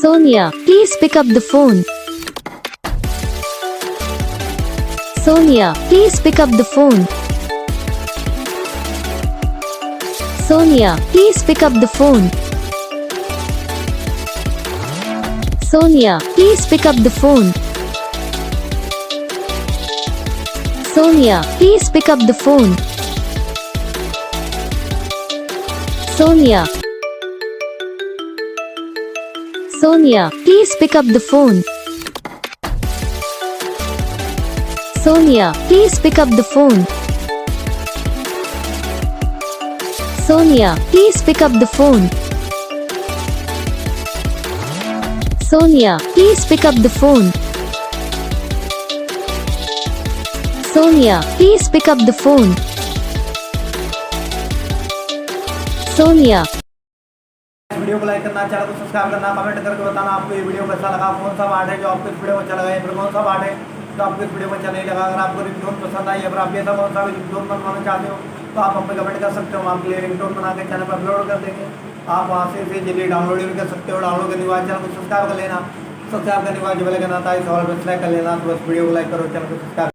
Sonia, please pick up the phone. Sonia, please pick up the phone. Sonia, please pick up the phone. Sonia, please pick up the phone. Sonia, please pick up the phone. Sonia. Sonia, please pick up the phone. Sonia, please pick up the phone. Sonia, please pick up the phone. Sonia, please pick up the phone. Sonia, please pick up the phone. Sonia. Video को like करना, channel को subscribe करना, comment करके बताना आपको ये video कैसा लगा, कौन सा पार्ट है जो आपको इस वीडियो में अच्छा लगा या फिर कौन सा पार्ट है जो आपको इस वीडियो में अच्छा नहीं लगा। अगर आपको रिंगटोन पसंद आई या फिर आप ऐसा कौन सा रिंगटोन बनवाना चाहते हो तो आप हमें कमेंट कर सकते हो। हम आपके लिए रिंगटोन बना के चैनल पर अपलोड कर देंगे। आप वहाँ से इसे जल्दी डाउनलोड भी कर सकते हो। डाउनलोड करने के बाद चैनल को सब्सक्राइब कर लेना। सब्सक्राइब करने के बाद जो बेल आइकन आता है इस ऑल पर सेलेक्ट कर लेना। तो बस वीडियो को लाइक करो, चैनल को सब्सक्राइब